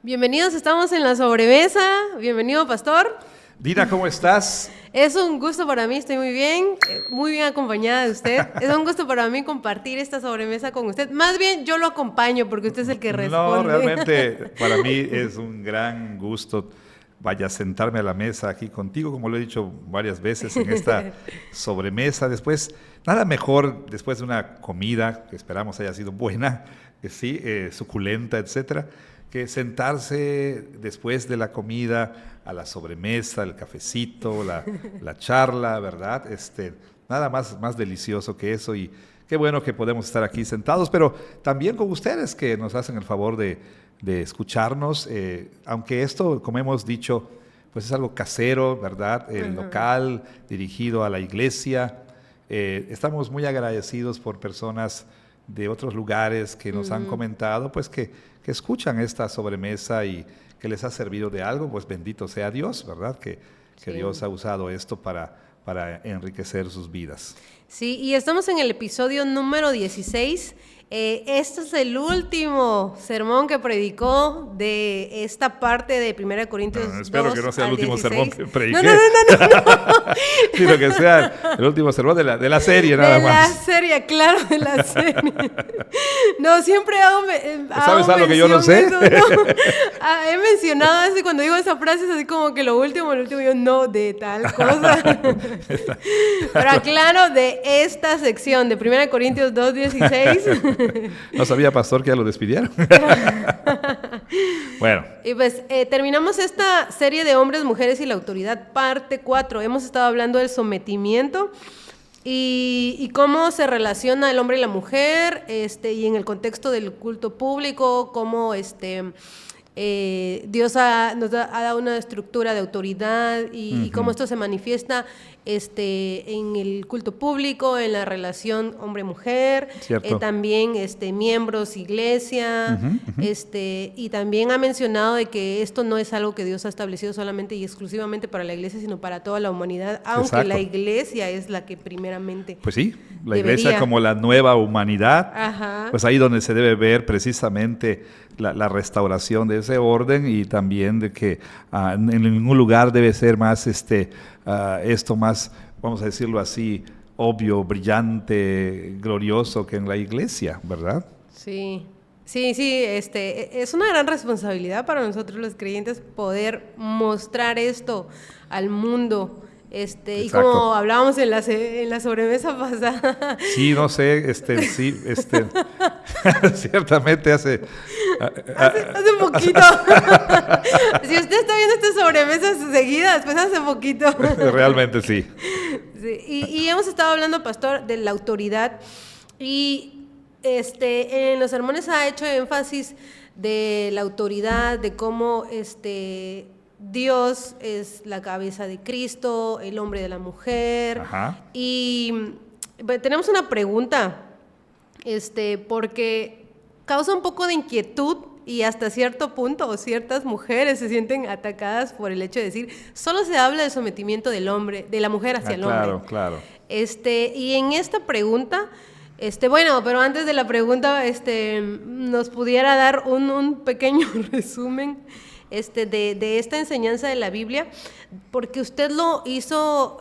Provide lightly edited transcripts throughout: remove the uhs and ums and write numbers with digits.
Bienvenidos, estamos en la sobremesa. Bienvenido, pastor. Dina, ¿cómo estás? Es un gusto para mí, estoy muy bien acompañada de usted. Es un gusto para mí compartir esta sobremesa con usted. Más bien yo lo acompaño porque usted es el que responde. No, realmente para mí es un gran gusto, vaya, sentarme a la mesa aquí contigo, como lo he dicho varias veces en esta sobremesa. Después, nada mejor después de una comida que esperamos haya sido buena, sí, suculenta, etcétera, que sentarse después de la comida a la sobremesa, el cafecito, la charla, ¿verdad? Nada más delicioso que eso, y qué bueno que podemos estar aquí sentados, pero también con ustedes que nos hacen el favor de escucharnos, aunque esto, como hemos dicho, pues es algo casero, ¿verdad? El local dirigido a la iglesia. Estamos muy agradecidos por personas de otros lugares que nos han comentado, pues que escuchan esta sobremesa y que les ha servido de algo. Pues bendito sea Dios, ¿verdad? Que Sí. Dios ha usado esto para enriquecer sus vidas. Sí, y estamos en el episodio número 16. Este es el último sermón que predicó de esta parte de 1 Corintios 2 espero que no sea el último 16. sermón que prediqué. No. Sino que sea el último sermón de la serie, nada más. De la serie, claro, de la serie. No, siempre hago ¿Sabes algo que yo no sé? Eso, no. He mencionado así, cuando digo esa frase, es así como que lo último, yo no, de tal cosa. Pero aclaro, de esta sección de 1 Corintios 2:16. No sabía, pastor, que ya lo despidieron. Bueno. Y pues terminamos esta serie de hombres, mujeres y la autoridad, parte 4. Hemos estado hablando del sometimiento y cómo se relaciona el hombre y la mujer, y en el contexto del culto público, cómo Dios nos ha dado una estructura de autoridad y cómo esto se manifiesta en el culto público, en la relación hombre-mujer, también miembros, iglesia, y también ha mencionado de que esto no es algo que Dios ha establecido solamente y exclusivamente para la iglesia, sino para toda la humanidad, aunque Exacto. la iglesia es la que primeramente Pues sí, la iglesia como la nueva humanidad. Ajá. Pues ahí donde se debe ver precisamente la restauración de ese orden, y también de que en ningún lugar debe ser más esto más, vamos a decirlo así, obvio, brillante, glorioso que en la iglesia, ¿verdad? Sí, es una gran responsabilidad para nosotros los creyentes poder mostrar esto al mundo. Y como hablábamos en la sobremesa pasada. Sí, no sé, ciertamente hace poquito. Si usted está viendo estas sobremesas seguidas, pues hace poquito. Realmente sí. Sí. Y hemos estado hablando, pastor, de la autoridad, y en los sermones ha hecho énfasis de la autoridad, de cómo Dios es la cabeza de Cristo, el hombre de la mujer. Ajá. Y tenemos una pregunta, porque causa un poco de inquietud, y hasta cierto punto ciertas mujeres se sienten atacadas por el hecho de decir, solo se habla del sometimiento del hombre, de la mujer hacia el hombre. Claro. Y en esta pregunta, bueno, pero antes de la pregunta, nos pudiera dar un pequeño resumen de esta enseñanza de la Biblia, porque usted lo hizo,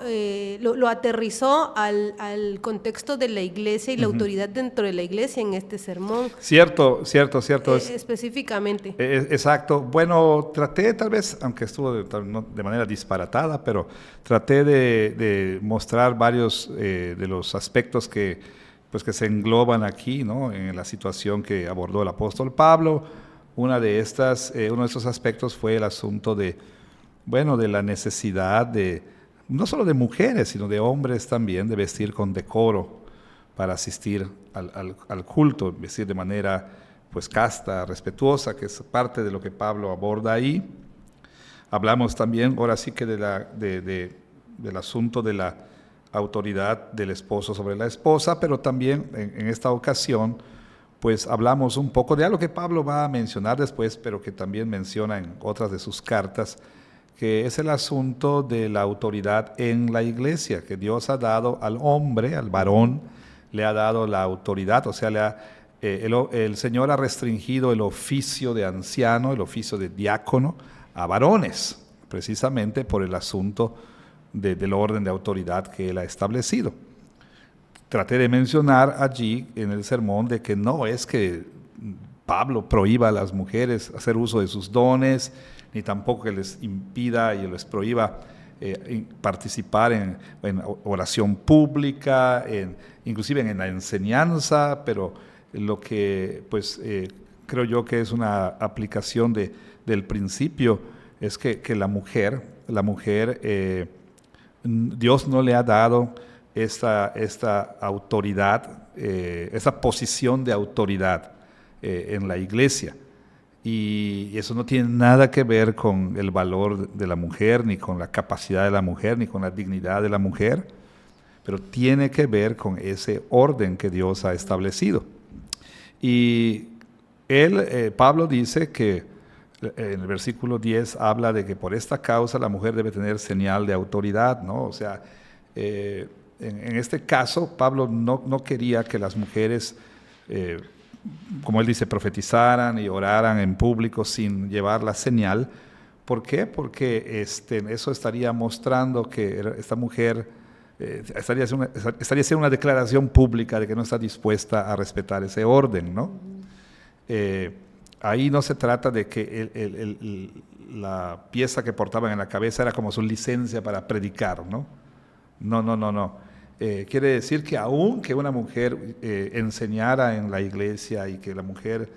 lo aterrizó al contexto de la iglesia y la autoridad dentro de la iglesia en este sermón. Cierto. Específicamente. Exacto. Bueno, traté, tal vez, aunque estuvo de manera disparatada, pero traté de mostrar varios de los aspectos que se engloban aquí, ¿no? En la situación que abordó el apóstol Pablo. Uno de estos aspectos fue el asunto de la necesidad no solo de mujeres, sino de hombres también, de vestir con decoro para asistir al culto, vestir de manera pues casta, respetuosa, que es parte de lo que Pablo aborda ahí. Hablamos también, ahora sí, que del asunto de la autoridad del esposo sobre la esposa, pero también en esta ocasión pues hablamos un poco de algo que Pablo va a mencionar después, pero que también menciona en otras de sus cartas, que es el asunto de la autoridad en la iglesia, que Dios ha dado al hombre, al varón, le ha dado la autoridad, o sea, le ha el Señor ha restringido el oficio de anciano, el oficio de diácono, a varones, precisamente por el asunto del orden de autoridad que Él ha establecido. Traté de mencionar allí en el sermón de que no es que Pablo prohíba a las mujeres hacer uso de sus dones, ni tampoco que les impida y les prohíba participar en oración pública, inclusive en la enseñanza, pero lo que pues creo yo que es una aplicación del principio es que la mujer Dios no le ha dado esta autoridad, esa posición de autoridad en la iglesia. Y eso no tiene nada que ver con el valor de la mujer, ni con la capacidad de la mujer, ni con la dignidad de la mujer, pero tiene que ver con ese orden que Dios ha establecido. Y Pablo dice que en el versículo 10 habla de que por esta causa la mujer debe tener señal de autoridad, ¿no? O sea, en este caso Pablo no quería que las mujeres, como él dice, profetizaran y oraran en público sin llevar la señal. ¿Por qué? Porque eso estaría mostrando que esta mujer estaría haciendo una declaración pública de que no está dispuesta a respetar ese orden, ¿no? Ahí no se trata de que la pieza que portaban en la cabeza era como su licencia para predicar, ¿no? No. Quiere decir que aun que una mujer enseñara en la iglesia y que la mujer,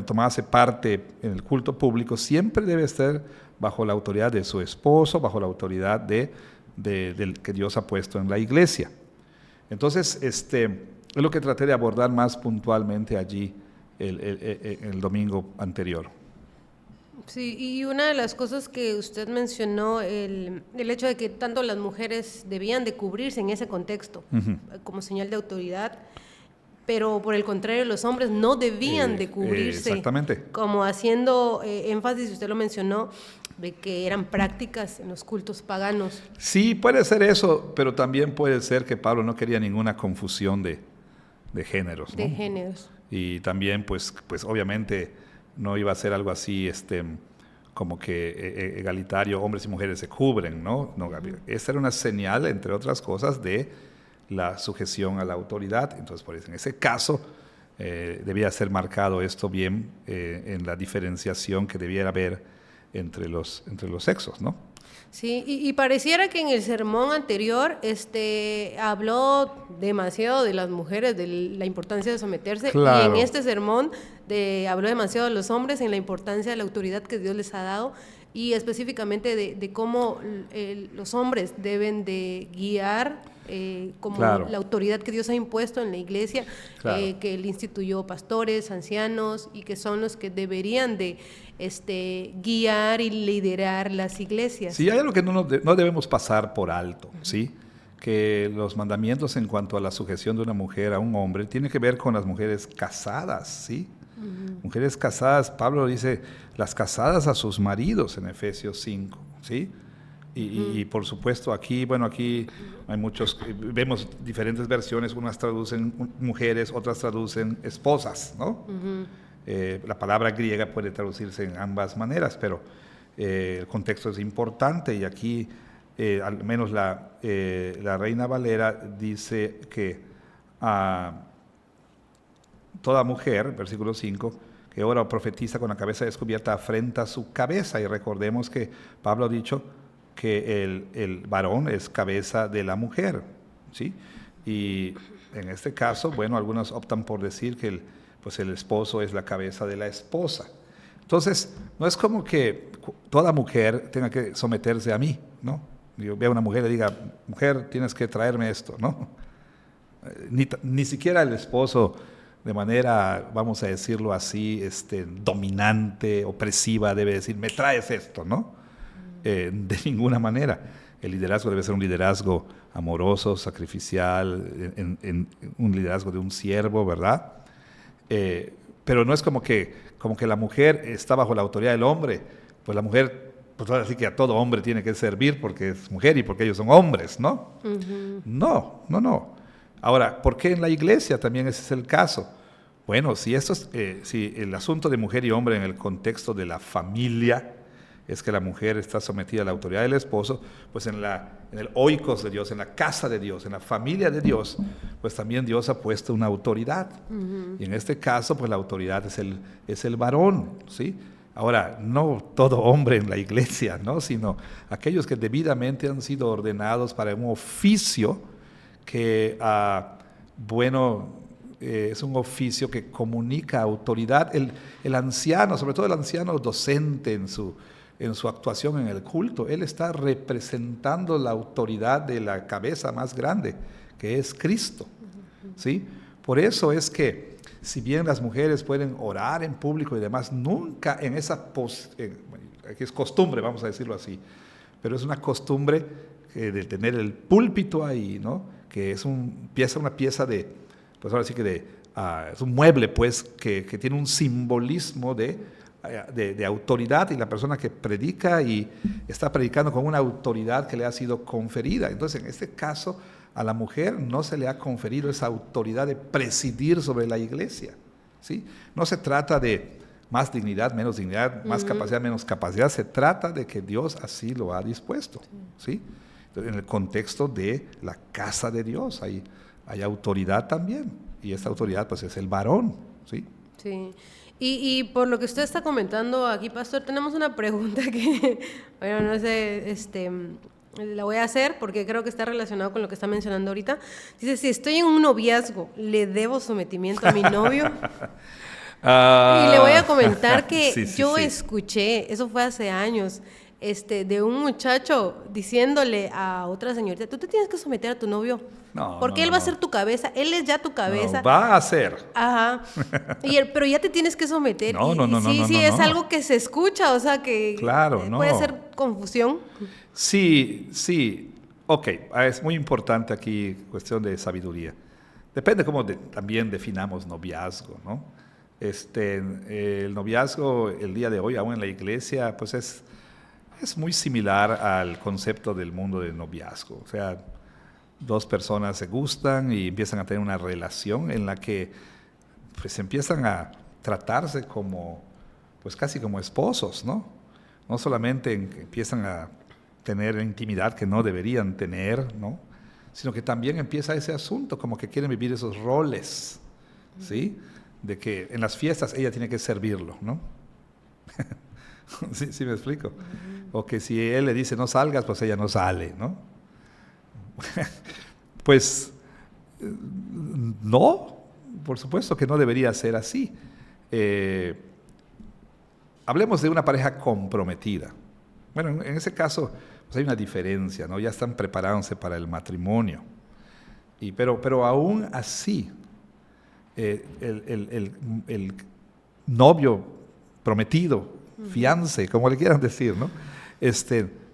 tomase parte en el culto público, siempre debe estar bajo la autoridad de su esposo, bajo la autoridad del que Dios ha puesto en la iglesia. Entonces, es lo que traté de abordar más puntualmente allí el domingo anterior. Sí, y una de las cosas que usted mencionó, el hecho de que tanto las mujeres debían de cubrirse en ese contexto, como señal de autoridad, pero por el contrario los hombres no debían de cubrirse, exactamente, como haciendo énfasis, usted lo mencionó, de que eran prácticas en los cultos paganos. Sí, puede ser eso, pero también puede ser que Pablo no quería ninguna confusión de géneros, ¿no? De géneros. Y también, pues obviamente no iba a ser algo así, como que egalitario, hombres y mujeres se cubren, ¿no? Esa era una señal, entre otras cosas, de la sujeción a la autoridad. Entonces, por eso, en ese caso, debía ser marcado esto bien en la diferenciación que debiera haber entre los sexos, ¿no? Sí, y pareciera que en el sermón anterior habló demasiado de las mujeres, de la importancia de someterse, claro. Y en este sermón habló demasiado de los hombres, en la importancia de la autoridad que Dios les ha dado, y específicamente de cómo los hombres deben de guiar como claro. la autoridad que Dios ha impuesto en la iglesia, claro. que Él instituyó pastores, ancianos, y que son los que deberían de guiar y liderar las iglesias. Sí, hay algo que no debemos pasar por alto, ¿sí? Que los mandamientos en cuanto a la sujeción de una mujer a un hombre tiene que ver con las mujeres casadas, ¿sí? Mujeres casadas, Pablo dice, las casadas a sus maridos en Efesios 5, ¿sí? Y por supuesto aquí hay vemos diferentes versiones, unas traducen mujeres, otras traducen esposas, ¿no? La palabra griega puede traducirse en ambas maneras, pero el contexto es importante y aquí al menos la Reina Valera dice que toda mujer, versículo 5, que ora o profetiza con la cabeza descubierta afrenta su cabeza, y recordemos que Pablo ha dicho que el varón es cabeza de la mujer, ¿sí? Y en este caso, algunos optan por decir que el esposo es la cabeza de la esposa. Entonces, no es como que toda mujer tenga que someterse a mí, ¿no? Yo veo a una mujer y le diga, mujer, tienes que traerme esto, ¿no? Ni siquiera el esposo, de manera, vamos a decirlo así, dominante, opresiva, debe decir, me traes esto, ¿no? De ninguna manera. El liderazgo debe ser un liderazgo amoroso, sacrificial, un liderazgo de un siervo, ¿verdad? Pero no es como que la mujer está bajo la autoridad del hombre, pues la mujer, pues ahora sí que a todo hombre tiene que servir porque es mujer y porque ellos son hombres, ¿no? No. Ahora, ¿por qué en la iglesia también ese es el caso? Bueno, si el asunto de mujer y hombre en el contexto de la familia es que la mujer está sometida a la autoridad del esposo, pues en el oikos de Dios, en la casa de Dios, en la familia de Dios, pues también Dios ha puesto una autoridad. Y en este caso, pues la autoridad es el varón, ¿sí? Ahora, no todo hombre en la iglesia, ¿no? Sino aquellos que debidamente han sido ordenados para un oficio que, es un oficio que comunica autoridad. El anciano, sobre todo el anciano docente en su actuación en el culto, él está representando la autoridad de la cabeza más grande, que es Cristo, ¿sí? Por eso es que, si bien las mujeres pueden orar en público y demás, nunca en esa que es costumbre, vamos a decirlo así, pero es una costumbre de tener el púlpito ahí, ¿no? Que es una pieza de, pues ahora sí que es un mueble, pues, que tiene un simbolismo de autoridad, y la persona que predica y está predicando con una autoridad que le ha sido conferida. Entonces, en este caso, a la mujer no se le ha conferido esa autoridad de presidir sobre la iglesia, ¿sí? No se trata de más dignidad, menos dignidad, más capacidad, menos capacidad. Se trata de que Dios así lo ha dispuesto, ¿sí? Entonces, en el contexto de la casa de Dios hay autoridad también, y esta autoridad pues es el varón, ¿sí? Sí. Y por lo que usted está comentando aquí, pastor, tenemos una pregunta que, bueno, no sé, la voy a hacer porque creo que está relacionado con lo que está mencionando ahorita. Dice, si estoy en un noviazgo, ¿le debo sometimiento a mi novio? Y le voy a comentar que yo escuché, eso fue hace años, de un muchacho diciéndole a otra señorita, tú te tienes que someter a tu novio, porque él va a ser tu cabeza, él es ya tu cabeza. No, va a ser. Ajá. Pero ya te tienes que someter. No, es algo que se escucha, o sea que claro, puede ser confusión. Sí. Ok, es muy importante aquí cuestión de sabiduría. Depende cómo también definamos noviazgo, ¿no? El noviazgo el día de hoy, aún en la iglesia, pues es muy similar al concepto del mundo del noviazgo. O sea, dos personas se gustan y empiezan a tener una relación en la que pues empiezan a tratarse como, pues casi como esposos, ¿no? No solamente empiezan a tener intimidad que no deberían tener, ¿no? Sino que también empieza ese asunto, como que quieren vivir esos roles, ¿sí? De que en las fiestas ella tiene que servirlo, ¿no? ¿Sí me explico? O que si él le dice no salgas, pues ella no sale, ¿no? Pues no, por supuesto que no debería ser así. Hablemos de una pareja comprometida. Bueno, en ese caso pues hay una diferencia, ¿no? Ya están preparándose para el matrimonio. Pero aún así, el novio prometido, fiance, como le quieran decir, ¿no?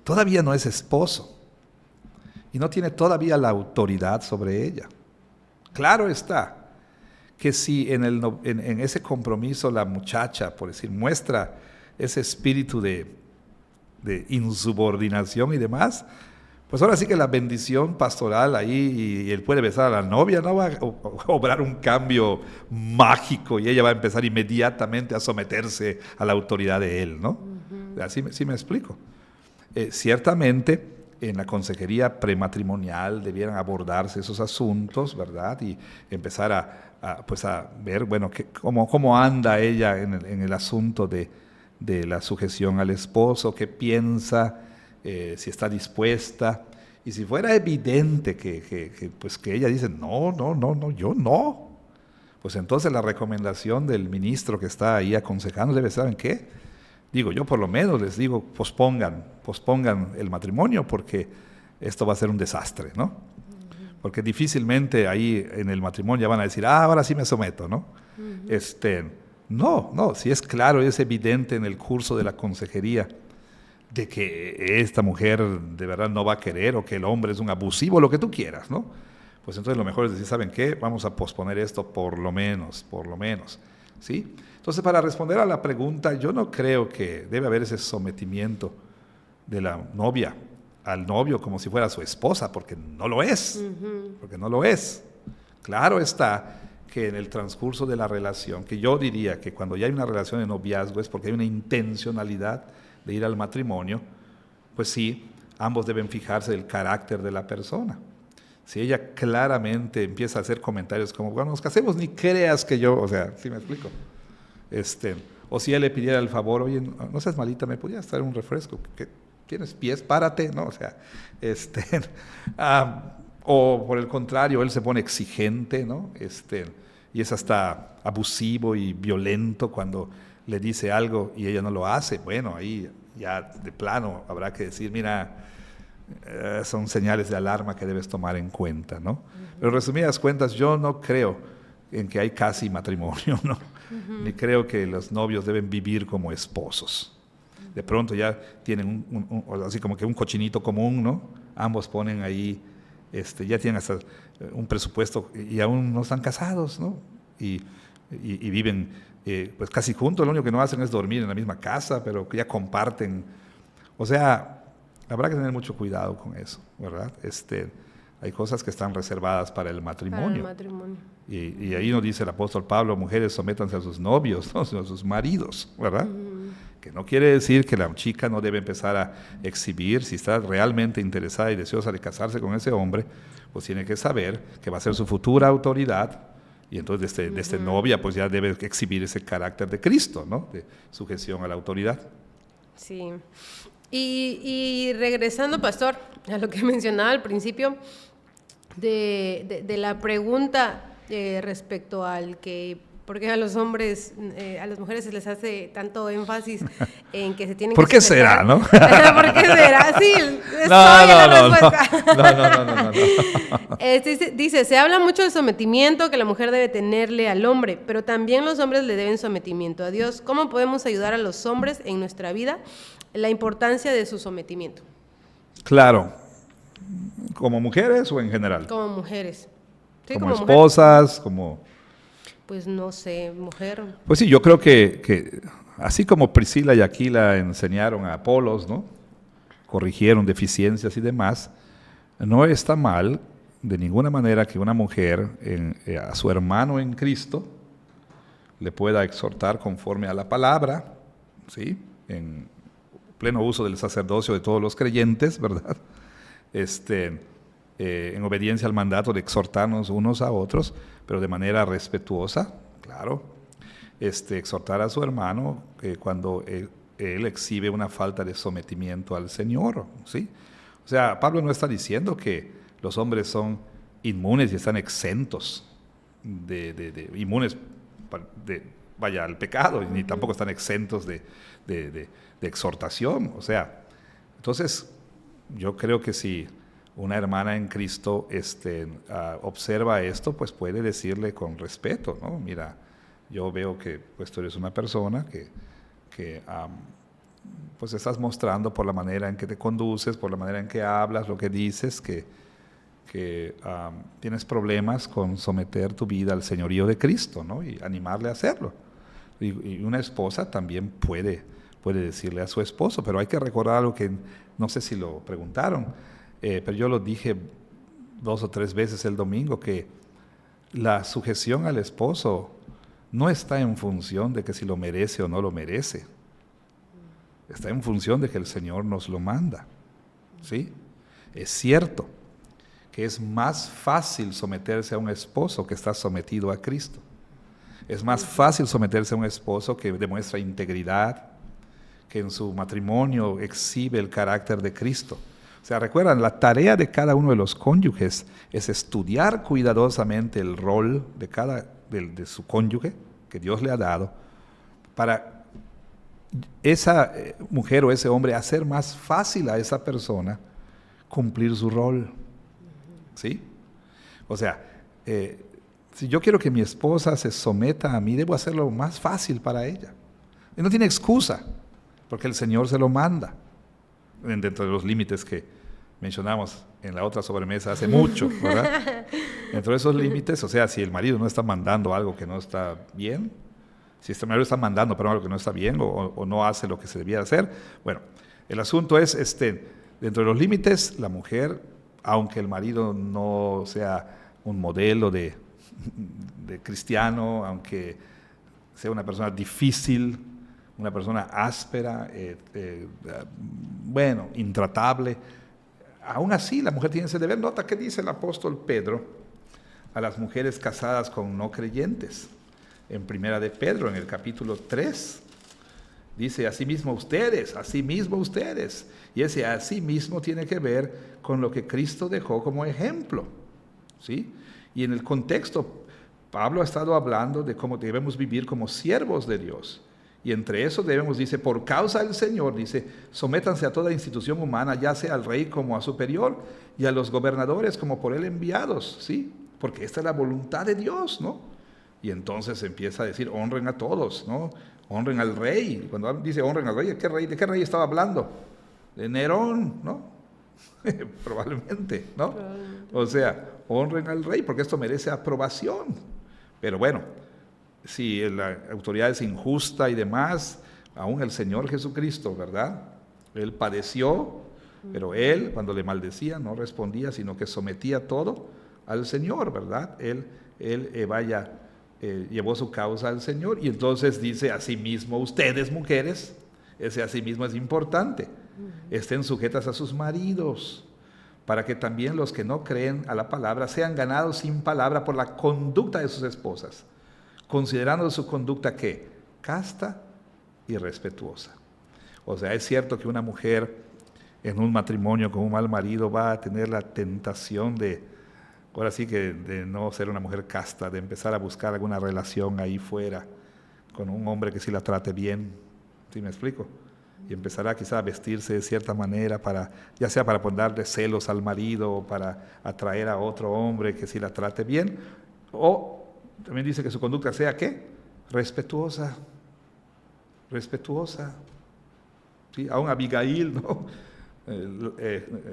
Todavía no es esposo y no tiene todavía la autoridad sobre ella. Claro está que si en ese compromiso la muchacha, por decir, muestra ese espíritu de insubordinación y demás, pues ahora sí que la bendición pastoral ahí, y él puede besar a la novia, no va a obrar un cambio mágico y ella va a empezar inmediatamente a someterse a la autoridad de él, ¿no? Así sí me explico. Ciertamente en la consejería prematrimonial debieran abordarse esos asuntos, ¿verdad? Y empezar a ver, bueno, cómo anda ella en el asunto de la sujeción al esposo, qué piensa, si está dispuesta. Y si fuera evidente que ella dice, no, yo no, pues entonces la recomendación del ministro que está ahí aconsejando debe ser, ¿saben qué? Digo, yo por lo menos les digo, pospongan el matrimonio porque esto va a ser un desastre, ¿no? Porque difícilmente ahí en el matrimonio ya van a decir, ahora sí me someto, ¿no? No, si es claro y es evidente en el curso de la consejería de que esta mujer de verdad no va a querer, o que el hombre es un abusivo, lo que tú quieras, ¿no? Pues entonces lo mejor es decir, ¿saben qué? Vamos a posponer esto por lo menos, ¿sí? Entonces, para responder a la pregunta, yo no creo que debe haber ese sometimiento de la novia al novio como si fuera su esposa, porque no lo es, Claro está que en el transcurso de la relación, que yo diría que cuando ya hay una relación de noviazgo es porque hay una intencionalidad de ir al matrimonio, pues sí, ambos deben fijarse del carácter de la persona. Si ella claramente empieza a hacer comentarios como, bueno, nos casemos, ni creas que yo, o sea, ¿sí me explico? O si ella le pidiera el favor, oye, no seas malita, ¿me podías traer un refresco? ¿Qué? ¿Tienes pies? Párate, ¿no? O sea, o por el contrario, él se pone exigente, ¿no? Y es hasta abusivo y violento cuando le dice algo y ella no lo hace. Bueno, ahí ya de plano habrá que decir, mira, son señales de alarma que debes tomar en cuenta, ¿no? Pero en resumidas cuentas, yo no creo en que hay casi matrimonio, ¿no? Ni creo que los novios deben vivir como esposos. De pronto ya tienen así como que un cochinito común, ¿no? Ambos ponen ahí, ya tienen hasta un presupuesto y aún no están casados, ¿no? Y viven pues casi juntos, lo único que no hacen es dormir en la misma casa, pero que ya comparten. O sea, habrá que tener mucho cuidado con eso, ¿verdad? Hay cosas que están reservadas para el matrimonio. Para el matrimonio. Y ahí nos dice el apóstol Pablo, mujeres, sométanse a sus novios, ¿no? Sino a sus maridos, ¿verdad? Que no quiere decir que la chica no debe empezar a exhibir, si está realmente interesada y deseosa de casarse con ese hombre, pues tiene que saber que va a ser su futura autoridad, y entonces desde novia pues ya debe exhibir ese carácter de Cristo, ¿no? De sujeción a la autoridad. Sí. Y regresando, pastor, a lo que mencionaba al principio, de la pregunta respecto al que, ¿por qué a los hombres, a las mujeres se les hace tanto énfasis en que se tienen ¿Por que qué será, no? ¿Por qué será? Sí, no. Dice, se habla mucho del sometimiento que la mujer debe tenerle al hombre, pero también los hombres le deben sometimiento a Dios. ¿Cómo podemos ayudar a los hombres en nuestra vida? La importancia de su sometimiento. Claro. ¿Como mujeres o en general? Como mujeres. Sí, como esposas, como... Pues no sé, mujer. Pues sí, yo creo que así como Priscila y Aquila enseñaron a Apolos, ¿no? Corrigieron deficiencias y demás, no está mal de ninguna manera que una mujer a su hermano en Cristo le pueda exhortar conforme a la palabra, ¿sí? En pleno uso del sacerdocio de todos los creyentes, ¿verdad? En obediencia al mandato de exhortarnos unos a otros, pero de manera respetuosa, claro. Exhortar a su hermano cuando él exhibe una falta de sometimiento al Señor, ¿sí? O sea, Pablo no está diciendo que los hombres son inmunes y están exentos inmunes al pecado, ni tampoco están exentos de exhortación. O sea, entonces yo creo que si una hermana en Cristo observa esto, pues puede decirle con respeto, ¿no? Mira, yo veo que pues tú eres una persona que pues estás mostrando por la manera en que te conduces, por la manera en que hablas, lo que dices, que tienes problemas con someter tu vida al señorío de Cristo, ¿no? Y animarle a hacerlo. Y una esposa también puede decirle a su esposo, pero hay que recordar algo que no sé si lo preguntaron, pero yo lo dije 2 o 3 veces el domingo, que la sujeción al esposo no está en función de que si lo merece o no lo merece. Está en función de que el Señor nos lo manda, ¿sí? Es cierto que es más fácil someterse a un esposo que está sometido a Cristo. Es más fácil someterse a un esposo que demuestra integridad, que en su matrimonio exhibe el carácter de Cristo. O sea, recuerdan, la tarea de cada uno de los cónyuges es estudiar cuidadosamente el rol de su cónyuge que Dios le ha dado, para esa mujer o ese hombre hacer más fácil a esa persona cumplir su rol. ¿Sí? O sea, si yo quiero que mi esposa se someta a mí, debo hacerlo más fácil para ella. Y no tiene excusa, porque el Señor se lo manda, dentro de los límites que mencionamos en la otra sobremesa hace mucho, ¿verdad? Dentro de esos límites, o sea, si el marido no está mandando algo que no está bien, si este marido está mandando pero algo que no está bien o no hace lo que se debía hacer, bueno, el asunto es, dentro de los límites, la mujer, aunque el marido no sea un modelo de de cristiano, aunque sea una persona difícil, una persona áspera, bueno, intratable, aún así la mujer tiene ese deber. Nota que dice el apóstol Pedro a las mujeres casadas con no creyentes. En Primera de Pedro, en el capítulo 3, dice, asimismo ustedes, y ese asimismo tiene que ver con lo que Cristo dejó como ejemplo, ¿sí? Y en el contexto, Pablo ha estado hablando de cómo debemos vivir como siervos de Dios, y entre eso debemos, dice, por causa del Señor, dice, sométanse a toda institución humana, ya sea al rey como a superior, y a los gobernadores como por él enviados, ¿sí? Porque esta es la voluntad de Dios, ¿no? Y entonces empieza a decir, honren a todos, ¿no? Honren al rey. Cuando dice honren al rey, ¿de qué rey estaba hablando? De Nerón, ¿no? Probablemente, ¿no? O sea, honren al rey, porque esto merece aprobación. Pero bueno, si la autoridad es injusta y demás, aún el Señor Jesucristo, ¿verdad? Él padeció, pero él, cuando le maldecía, no respondía, sino que sometía todo al Señor, ¿verdad? Él llevó su causa al Señor, y entonces dice, asimismo ustedes mujeres, ese asimismo es importante, estén sujetas a sus maridos, para que también los que no creen a la palabra sean ganados sin palabra por la conducta de sus esposas, considerando su conducta ¿qué? Casta y respetuosa. O sea, es cierto que una mujer en un matrimonio con un mal marido va a tener la tentación de, ahora sí que de no ser una mujer casta, de empezar a buscar alguna relación ahí fuera con un hombre que sí la trate bien, ¿sí me explico? Y empezará quizá a vestirse de cierta manera, ya sea para darle celos al marido o para atraer a otro hombre que sí la trate bien, o también dice que su conducta sea ¿qué? Respetuosa, ¿sí? Aún Abigail, ¿no?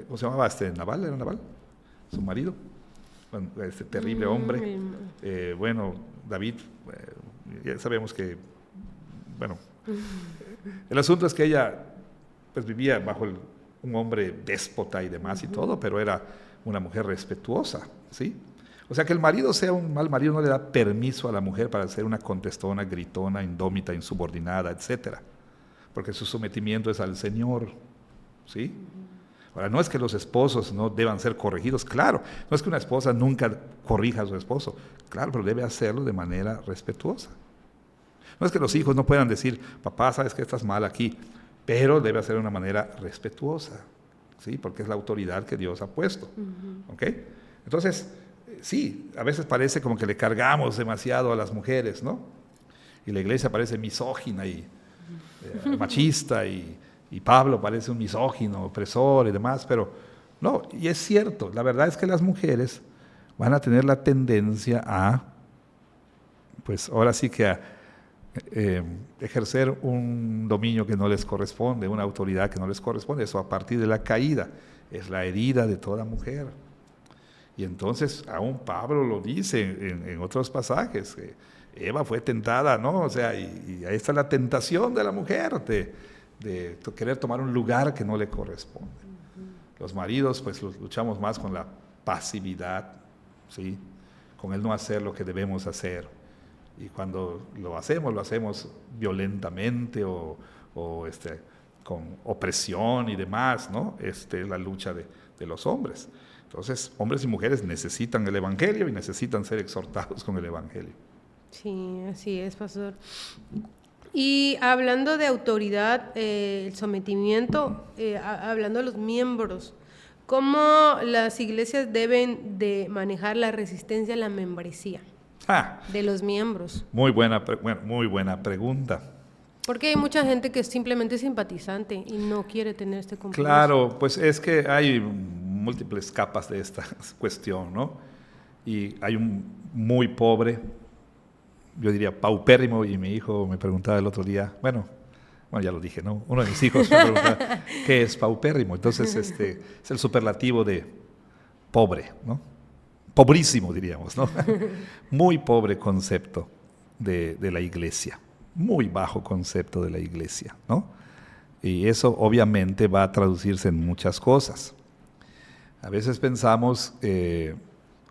¿Cómo se llamaba Nabal? ¿Era Nabal? Su marido. Este terrible hombre. Bueno, David, ya sabemos que, bueno, el asunto es que ella pues vivía bajo un hombre déspota y demás y todo, pero era una mujer respetuosa, ¿sí? O sea, que el marido sea un mal marido no le da permiso a la mujer para ser una contestona, gritona, indómita, insubordinada, etcétera, porque su sometimiento es al Señor, ¿sí? Ahora, no es que los esposos no deban ser corregidos, claro, no es que una esposa nunca corrija a su esposo, claro, pero debe hacerlo de manera respetuosa. No es que los hijos no puedan decir, papá, sabes que estás mal aquí, pero debe hacerlo de una manera respetuosa, ¿sí? Porque es la autoridad que Dios ha puesto, ¿ok? Entonces, sí, a veces parece como que le cargamos demasiado a las mujeres, ¿no? Y la iglesia parece misógina y machista y Pablo parece un misógino, opresor y demás, pero no, y es cierto, la verdad es que las mujeres van a tener la tendencia a, pues ahora sí que a ejercer un dominio que no les corresponde, una autoridad que no les corresponde, eso a partir de la caída, es la herida de toda mujer. Y entonces aún Pablo lo dice en otros pasajes, que Eva fue tentada, ¿no? O sea, y ahí está la tentación de la mujer, de querer tomar un lugar que no le corresponde. Los maridos pues luchamos más con la pasividad, ¿sí? Con el no hacer lo que debemos hacer, y cuando lo hacemos violentamente o con opresión y demás, ¿no? Es la lucha de los hombres. Entonces, hombres y mujeres necesitan el Evangelio y necesitan ser exhortados con el Evangelio. Sí, así es, pastor. Y hablando de autoridad, el sometimiento, hablando de los miembros, ¿cómo las iglesias deben de manejar la resistencia a la membresía de los miembros? Muy buena pregunta. Porque hay mucha gente que es simplemente simpatizante y no quiere tener este compromiso. Claro, pues es que hay múltiples capas de esta cuestión, ¿no? Y hay un muy pobre, yo diría paupérrimo, y mi hijo me preguntaba el otro día, bueno, ya lo dije, ¿no? Uno de mis hijos me preguntaba, ¿qué es paupérrimo? Entonces, es el superlativo de pobre, ¿no? Pobrísimo, diríamos, ¿no? Muy pobre concepto de la iglesia, muy bajo concepto de la iglesia, ¿no? Y eso obviamente va a traducirse en muchas cosas. A veces pensamos,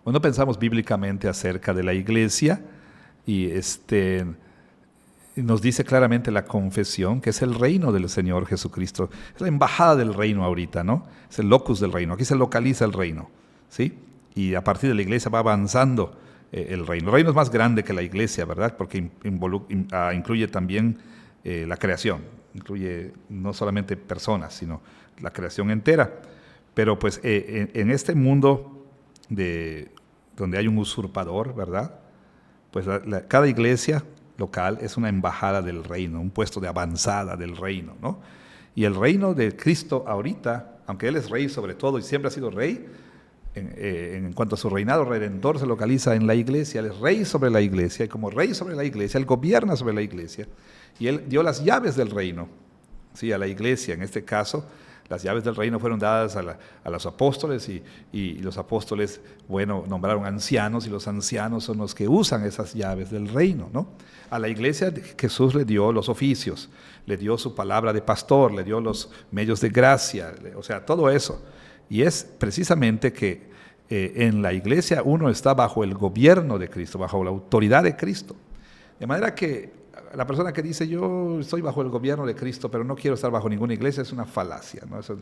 Cuando pensamos bíblicamente acerca de la iglesia, y nos dice claramente la confesión que es el reino del Señor Jesucristo, es la embajada del reino ahorita, ¿no? Es el locus del reino, aquí se localiza el reino, ¿sí? Y a partir de la iglesia va avanzando el reino. El reino es más grande que la iglesia, ¿verdad? Porque incluye también la creación, incluye no solamente personas, sino la creación entera. Pero pues en este mundo donde hay un usurpador, ¿verdad? Pues cada iglesia local es una embajada del reino, un puesto de avanzada del reino, ¿no? Y el reino de Cristo ahorita, aunque Él es rey sobre todo y siempre ha sido rey, en cuanto a su reinado redentor se localiza en la iglesia. Él es rey sobre la iglesia, y como rey sobre la iglesia, Él gobierna sobre la iglesia, y Él dio las llaves del reino, ¿sí? A la iglesia. En este caso, las llaves del reino fueron dadas a los apóstoles, y los apóstoles, bueno, nombraron ancianos, y los ancianos son los que usan esas llaves del reino, ¿no? A la iglesia Jesús le dio los oficios, le dio su palabra de pastor, le dio los medios de gracia, o sea, todo eso. Y es precisamente que en la iglesia uno está bajo el gobierno de Cristo, bajo la autoridad de Cristo. De manera que la persona que dice yo estoy bajo el gobierno de Cristo, pero no quiero estar bajo ninguna iglesia, es una falacia, ¿no? Eso,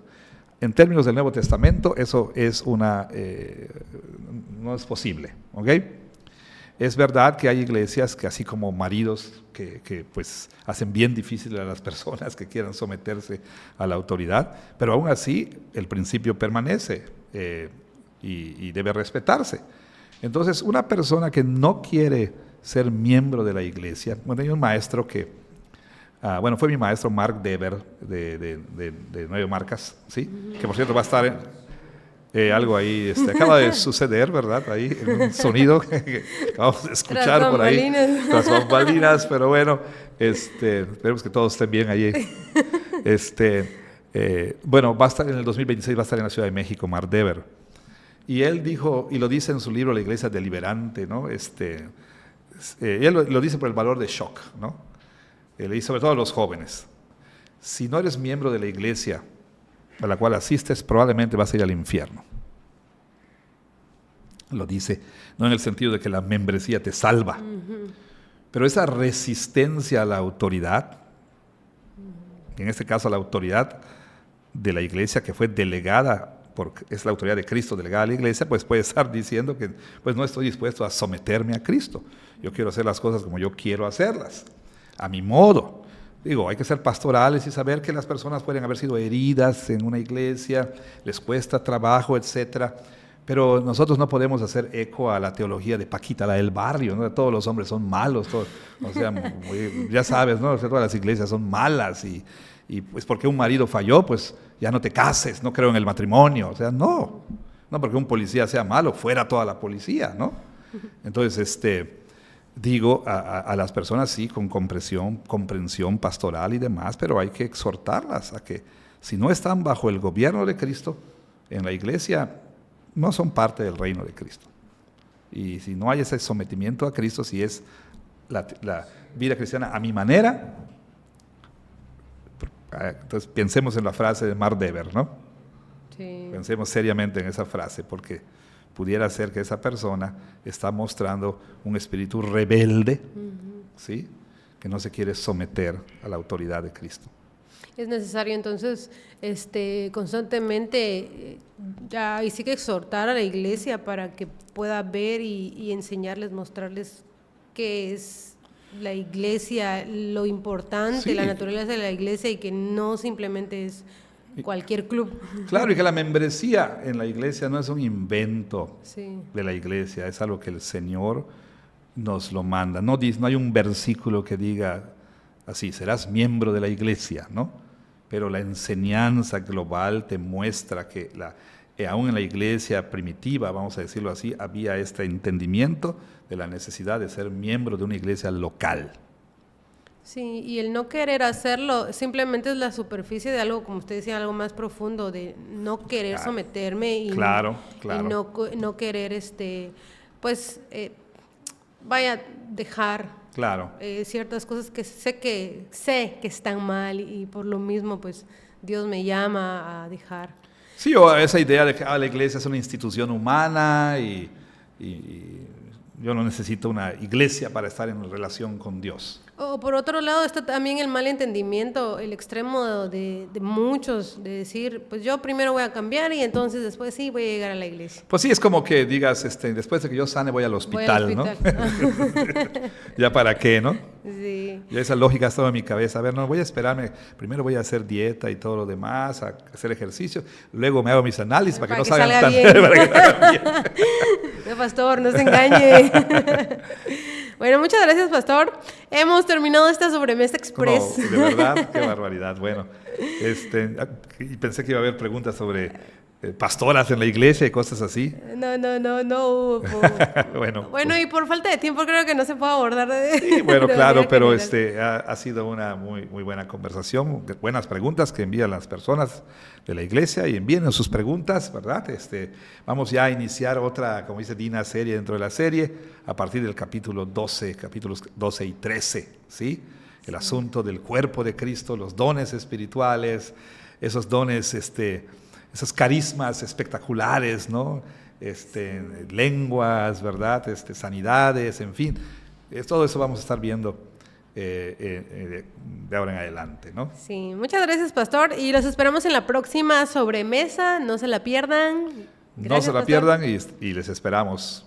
en términos del Nuevo Testamento, eso es no es posible, ¿ok? Es verdad que hay iglesias que, así como maridos que pues hacen bien difícil a las personas que quieran someterse a la autoridad, pero aún así el principio permanece y debe respetarse. Entonces, una persona que no quiere ser miembro de la iglesia, bueno, hay un maestro que, fue mi maestro Mark Dever de Nueve Marcas, ¿sí? Que por cierto va a estar algo ahí, acaba de suceder, ¿verdad? Ahí, un sonido que acabamos de escuchar por ahí, tras bambalinas, pero bueno, esperemos que todos estén bien allí. Va a estar en el 2026, va a estar en la Ciudad de México, Mark Dever. Y él dijo, y lo dice en su libro La Iglesia Deliberante, ¿no? Él lo dice por el valor de shock, ¿no? Y sobre todo a los jóvenes. Si no eres miembro de la iglesia a la cual asistes, probablemente vas a ir al infierno. Lo dice, no en el sentido de que la membresía te salva, pero esa resistencia a la autoridad, en este caso a la autoridad de la iglesia que fue delegada, es la autoridad de Cristo delegada a la iglesia, pues puede estar diciendo que pues no estoy dispuesto a someterme a Cristo. Yo quiero hacer las cosas como yo quiero hacerlas, a mi modo. Digo, hay que ser pastorales y saber que las personas pueden haber sido heridas en una iglesia, les cuesta trabajo, etcétera. Pero nosotros no podemos hacer eco a la teología de Paquita, la del barrio, ¿no? Todos los hombres son malos, o sea, ya sabes, ¿no? Todas las iglesias son malas y pues porque un marido falló, pues ya no te cases, no creo en el matrimonio. O sea, no porque un policía sea malo, fuera toda la policía, ¿no? Entonces, digo a las personas sí, con comprensión pastoral y demás, pero hay que exhortarlas a que si no están bajo el gobierno de Cristo en la iglesia, no son parte del reino de Cristo. Y si no hay ese sometimiento a Cristo, si es la vida cristiana a mi manera, entonces pensemos en la frase de Mark Dever, ¿no? Sí. Pensemos seriamente en esa frase, porque pudiera ser que esa persona está mostrando un espíritu rebelde, ¿sí? Que no se quiere someter a la autoridad de Cristo. Es necesario entonces constantemente y sí que exhortar a la iglesia para que pueda ver y enseñarles, mostrarles qué es la iglesia, lo importante, sí, la naturaleza de la iglesia, y que no simplemente es cualquier club. Claro, y que la membresía en la iglesia no es un invento de la iglesia, es algo que el Señor nos lo manda. No hay un versículo que diga así, serás miembro de la iglesia, ¿no? Pero la enseñanza global te muestra que aún en la iglesia primitiva, vamos a decirlo así, había este entendimiento de la necesidad de ser miembro de una iglesia local. Sí, y el no querer hacerlo simplemente es la superficie de algo, como usted decía, algo más profundo, de no querer someterme y, claro. y no querer, dejar ciertas cosas que sé que están mal, y por lo mismo pues Dios me llama a dejar. Sí, o esa idea de que la iglesia es una institución humana y y yo no necesito una iglesia para estar en relación con Dios. O por otro lado está también el mal entendimiento, el extremo de muchos, de decir, pues yo primero voy a cambiar y entonces después sí voy a llegar a la iglesia. Pues sí, es como que digas, después de que yo sane voy al hospital, ¿no? ¿Ya para qué, no? Sí. Ya esa lógica estaba en mi cabeza. A ver, no, voy a esperarme, primero voy a hacer dieta y todo lo demás, a hacer ejercicio, luego me hago mis análisis para que no salgan tan... para que salgan bien. No, pastor, no se engañe. Bueno, muchas gracias, pastor. Hemos terminado esta sobremesa express. No, de verdad, qué barbaridad. Bueno, y pensé que iba a haber preguntas sobre pastoras en la iglesia y cosas así. No hubo. Bueno, y por falta de tiempo creo que no se puede abordar. Sí, bueno, claro, pero ha sido una muy, muy buena conversación, buenas preguntas que envían las personas de la iglesia y envíen sus preguntas, ¿verdad? Vamos ya a iniciar otra, como dice Dina, serie dentro de la serie, a partir del capítulo 12, capítulos 12 y 13, ¿sí? El asunto del cuerpo de Cristo, los dones espirituales, esos dones, esos carismas espectaculares, ¿no? Lenguas, ¿verdad? Sanidades, en fin. Todo eso vamos a estar viendo de ahora en adelante, ¿no? Sí, muchas gracias, pastor. Y los esperamos en la próxima sobremesa. No se la pierdan. Gracias, no se la pierdan y les esperamos.